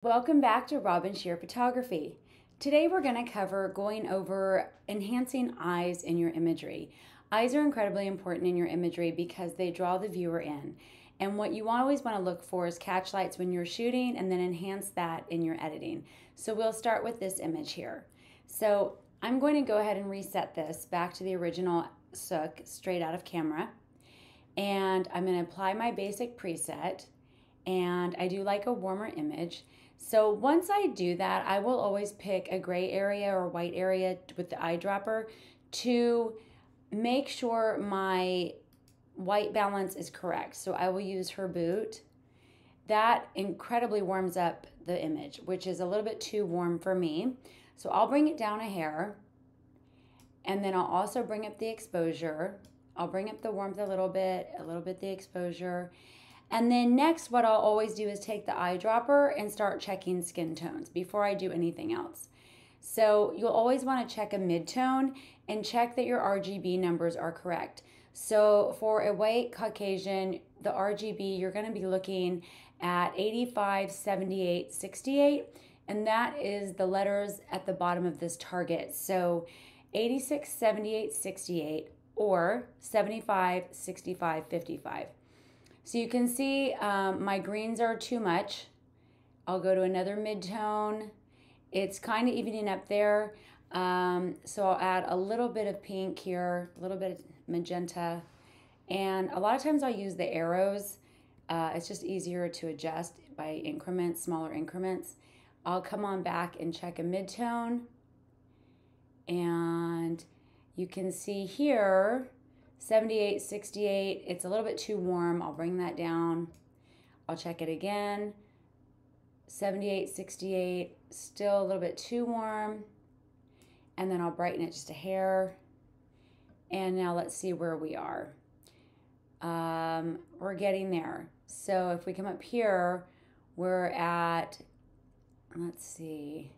Welcome back to Robyn Scherer Photography. Today we're going to cover going over enhancing eyes in your imagery. Eyes are incredibly important in your imagery because they draw the viewer in. And what you always want to look for is catch lights when you're shooting and then enhance that in your editing. So we'll start with this image here. So I'm going to go ahead and reset this back to the original sook straight out of camera. And I'm going to apply my basic preset. And I do like a warmer image. So once I do that, I will always pick a gray area or white area with the eyedropper to make sure my white balance is correct. So I will use her boot. That incredibly warms up the image, which is a little bit too warm for me. So I'll bring it down a hair, and then I'll also bring up the exposure. I'll bring up the warmth a little bit the exposure. And then next, what I'll always do is take the eyedropper and start checking skin tones before I do anything else. So you'll always want to check a mid-tone and check that your RGB numbers are correct. So for a white Caucasian, the RGB, you're going to be looking at 85, 78, 68, and that is the letters at the bottom of this target. So 86, 78, 68, or 75, 65, 55. So you can see my greens are too much. I'll go to another mid-tone. It's kind of evening up there. So I'll add a little bit of pink here, a little bit of magenta. And a lot of times I'll use the arrows. It's just easier to adjust by increments, smaller increments. I'll come on back and check a mid-tone. And you can see here, 78, 68, it's a little bit too warm. I'll bring that down. I'll check it again. 78, 68, still a little bit too warm. And then I'll brighten it just a hair. And now let's see where we are. We're getting there. So if we come up here, we're at, let's see,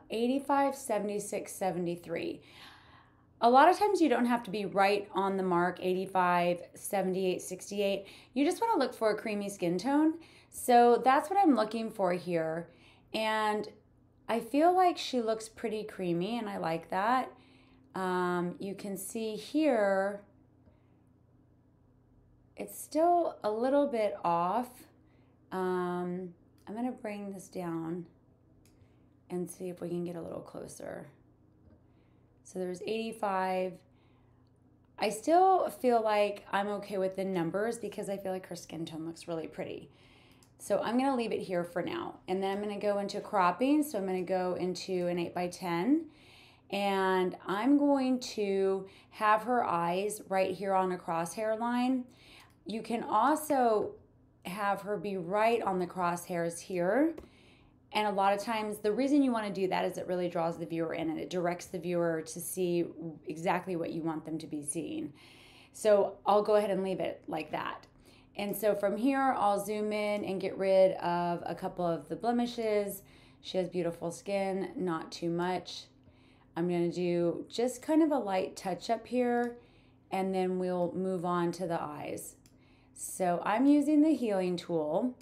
85, 76, 73. A lot of times you don't have to be right on the mark, 85, 78, 68. You just want to look for a creamy skin tone. So that's what I'm looking for here. And I feel like she looks pretty creamy, and I like that. You can see here, it's still a little bit off. I'm going to bring this down and see if we can get a little closer. So there's 85. I still feel like I'm okay with the numbers because I feel like her skin tone looks really pretty. So I'm gonna leave it here for now. And then I'm gonna go into cropping. So I'm gonna go into an 8x10. And I'm going to have her eyes right here on a crosshair line. You can also have her be right on the crosshairs here. And a lot of times, the reason you want to do that is it really draws the viewer in and it directs the viewer to see exactly what you want them to be seeing. So I'll go ahead and leave it like that. And so from here, I'll zoom in and get rid of a couple of the blemishes. She has beautiful skin, not too much. I'm going to do just kind of a light touch up here, and then we'll move on to the eyes. So I'm using the healing tool.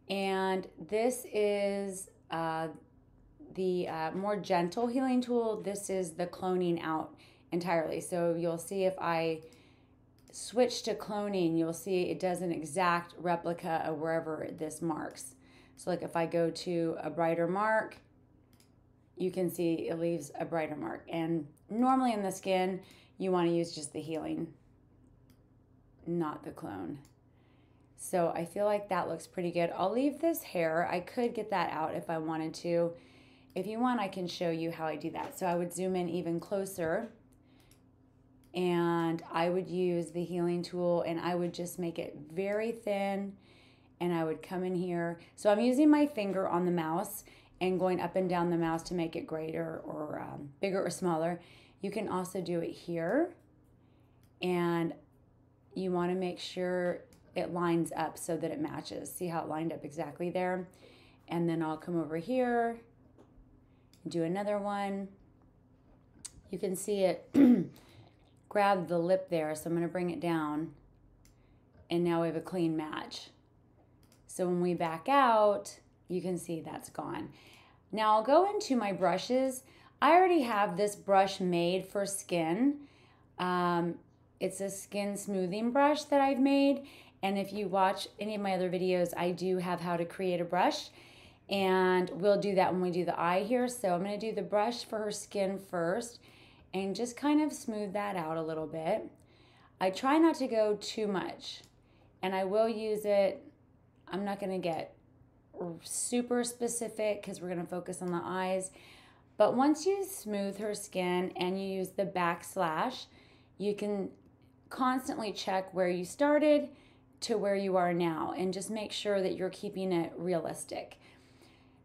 And this is the more gentle healing tool. This is the cloning out entirely. So you'll see if I switch to cloning, you'll see it does an exact replica of wherever this marks. So like if I go to a brighter mark, you can see it leaves a brighter mark. And normally in the skin, you want to use just the healing, not the clone. So I feel like that looks pretty good. I'll leave this hair. I could get that out if I wanted to. If you want, I can show you how I do that. So I would zoom in even closer, and I would use the healing tool, and I would just make it very thin, and I would come in here. So I'm using my finger on the mouse and going up and down the mouse to make it greater or bigger or smaller. You can also do it here, and you want to make sure it lines up so that it matches. See how it lined up exactly there? And then I'll come over here, do another one. You can see it grab the lip there, so I'm going to bring it down And now we have a clean match. So when we back out, you can see that's gone. Now I'll go into my brushes. I already have this brush made for skin. It's a skin smoothing brush that I've made. And if you watch any of my other videos, I do have how to create a brush. And we'll do that when we do the eye here. So I'm going to do the brush for her skin first and just kind of smooth that out a little bit. I try not to go too much. And I will use it. I'm not going to get super specific because we're going to focus on the eyes. But once you smooth her skin and you use the backslash, you can constantly check where you started to where you are now and just make sure that you're keeping it realistic.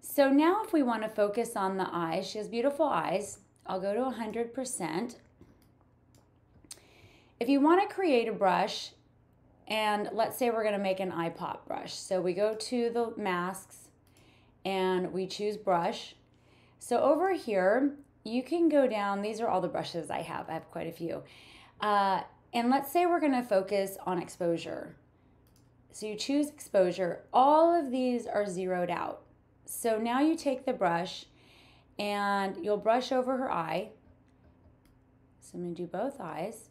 So now if we want to focus on the eyes, she has beautiful eyes. I'll go to 100%. If you want to create a brush, and let's say we're going to make an eye pop brush. So we go to the masks and we choose brush. So over here, you can go down. These are all the brushes I have. I have quite a few. And let's say we're going to focus on exposure. So you choose exposure. All of these are zeroed out. So now you take the brush and you'll brush over her eye. So I'm going to do both eyes.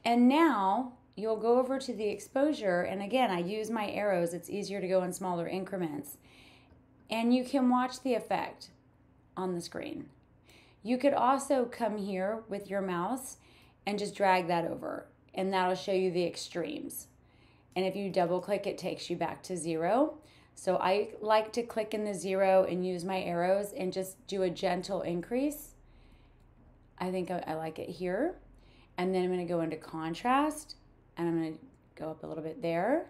And now you'll go over to the exposure. And again, I use my arrows. It's easier to go in smaller increments. And you can watch the effect on the screen. You could also come here with your mouse and just drag that over. And that'll show you the extremes. And if you double click, it takes you back to 0. So I like to click in the 0 and use my arrows and just do a gentle increase. I think I like it here. And then I'm going to go into contrast and I'm going to go up a little bit there.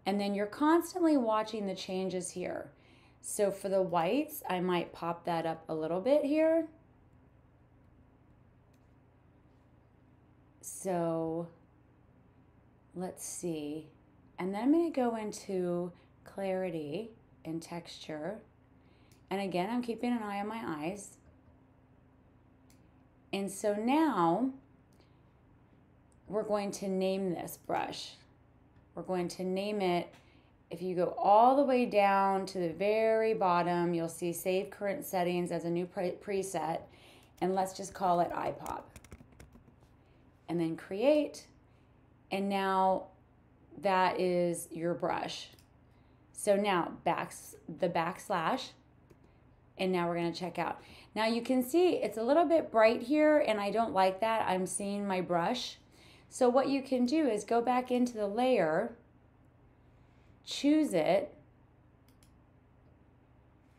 And then you're constantly watching the changes here. So for the whites, I might pop that up a little bit here. So let's see. And then I'm going to go into clarity and texture. And again, I'm keeping an eye on my eyes. And so now we're going to name this brush. We're going to name it. If you go all the way down to the very bottom, you'll see Save Current Settings as a new preset. And let's just call it Eye Pop. And then create. And now that is your brush. So now the backslash. And now we're going to check out. Now you can see it's a little bit bright here and I don't like that. I'm seeing my brush. So what you can do is go back into the layer, choose it,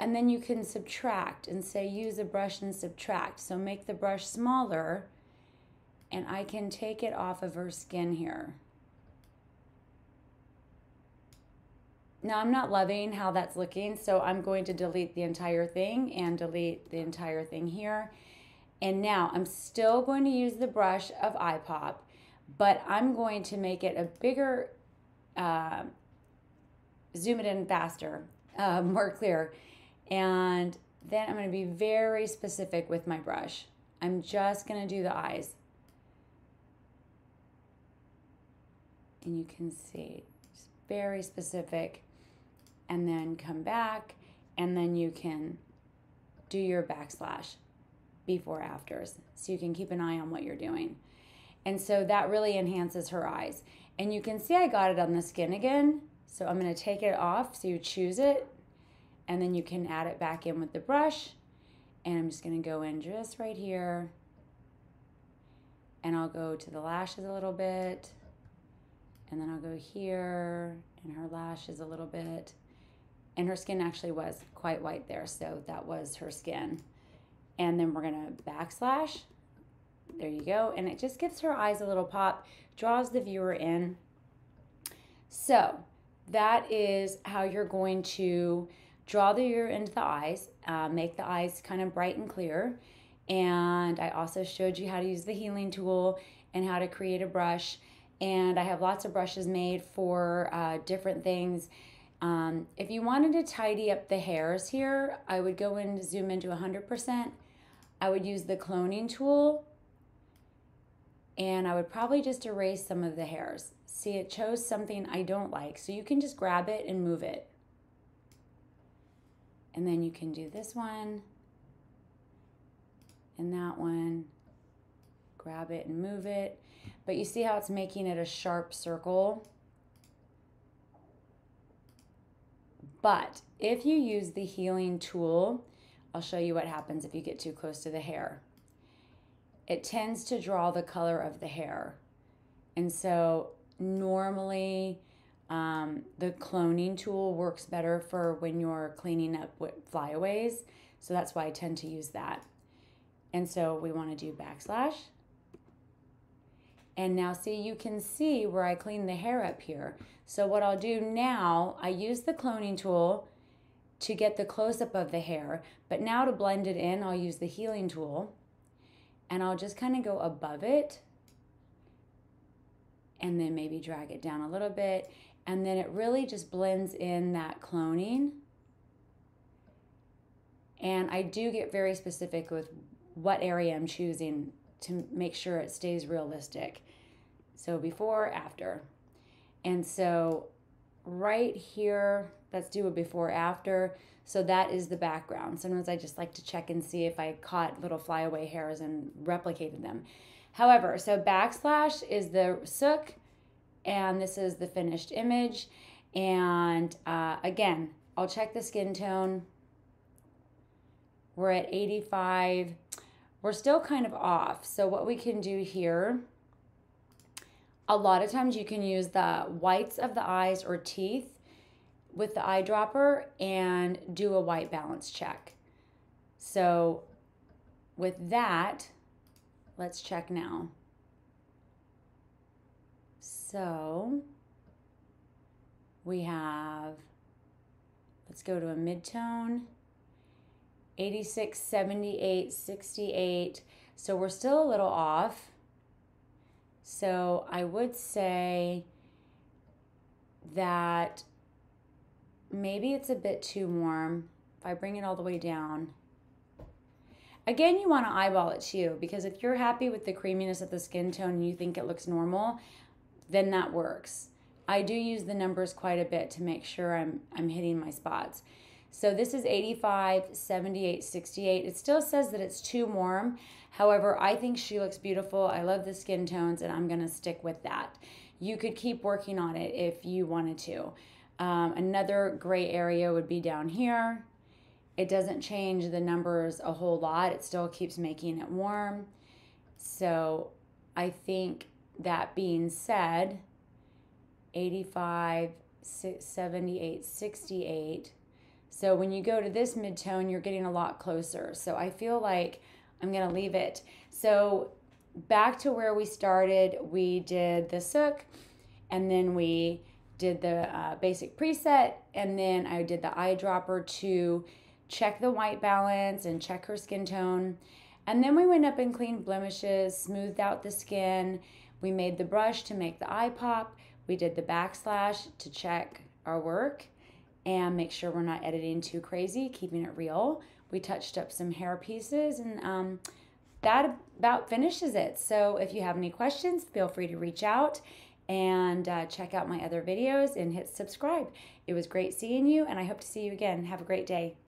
and then you can subtract and say use a brush and subtract. So make the brush smaller and I can take it off of her skin here. Now I'm not loving how that's looking, so I'm going to delete the entire thing and delete the entire thing here. And now I'm still going to use the brush of Eye Pop, but I'm going to make it a bigger, zoom it in faster, more clear. And then I'm going to be very specific with my brush. I'm just going to do the eyes. And you can see, it's very specific. And then come back, and then you can do your backslash before afters. So you can keep an eye on what you're doing. And so that really enhances her eyes. And you can see I got it on the skin again. So I'm going to take it off. So you choose it, and then you can add it back in with the brush. And I'm just going to go in just right here. And I'll go to the lashes a little bit. And then I'll go here, and her lashes a little bit. And her skin actually was quite white there, so that was her skin. And then we're gonna backslash. There you go. And it just gives her eyes a little pop, draws the viewer in. So that is how you're going to draw the viewer into the eyes, make the eyes kind of bright and clear. And I also showed you how to use the healing tool and how to create a brush. And I have lots of brushes made for different things. If you wanted to tidy up the hairs here, I would go in, zoom into 100%. I would use the cloning tool and I would probably just erase some of the hairs. See, it chose something I don't like, so you can just grab it and move it. And then you can do this one and that one, grab it and move it. But you see how it's making it a sharp circle? But if you use the healing tool, I'll show you what happens if you get too close to the hair. It tends to draw the color of the hair. And so normally the cloning tool works better for when you're cleaning up with flyaways. So that's why I tend to use that. And so we want to do backslash. And now see, you can see where I cleaned the hair up here. So what I'll do now, I use the cloning tool to get the close-up of the hair, but now to blend it in, I'll use the healing tool, and I'll just kind of go above it, and then maybe drag it down a little bit, and then it really just blends in that cloning. And I do get very specific with what area I'm choosing to make sure it stays realistic. So before, after. And so right here, let's do a before, after. So that is the background. Sometimes I just like to check and see if I caught little flyaway hairs and replicated them. However, so backslash is the sook, and this is the finished image. And again, I'll check the skin tone. We're at 85. We're still kind of off. So what we can do here, a lot of times you can use the whites of the eyes or teeth with the eyedropper and do a white balance check. So with that, let's check now. So we have, let's go to a mid-tone. 86, 78, 68. So we're still a little off. So I would say that maybe it's a bit too warm. If I bring it all the way down. Again, you want to eyeball it too, because if you're happy with the creaminess of the skin tone and you think it looks normal, then that works. I do use the numbers quite a bit to make sure I'm hitting my spots. So this is 85, 78, 68. It still says that it's too warm. However, I think she looks beautiful. I love the skin tones, and I'm going to stick with that. You could keep working on it if you wanted to. Another gray area would be down here. It doesn't change the numbers a whole lot. It still keeps making it warm. So I think that being said, 85, 78, 68. So when you go to this mid-tone, you're getting a lot closer. So I feel like I'm going to leave it. So back to where we started, we did the sook, and then we did the basic preset, and then I did the eyedropper to check the white balance and check her skin tone. And then we went up and cleaned blemishes, smoothed out the skin. We made the brush to make the eye pop. We did the backslash to check our work and make sure we're not editing too crazy, keeping it real. We touched up some hair pieces, and that about finishes it. So if you have any questions, feel free to reach out and check out my other videos and hit subscribe. It was great seeing you, and I hope to see you again. Have a great day.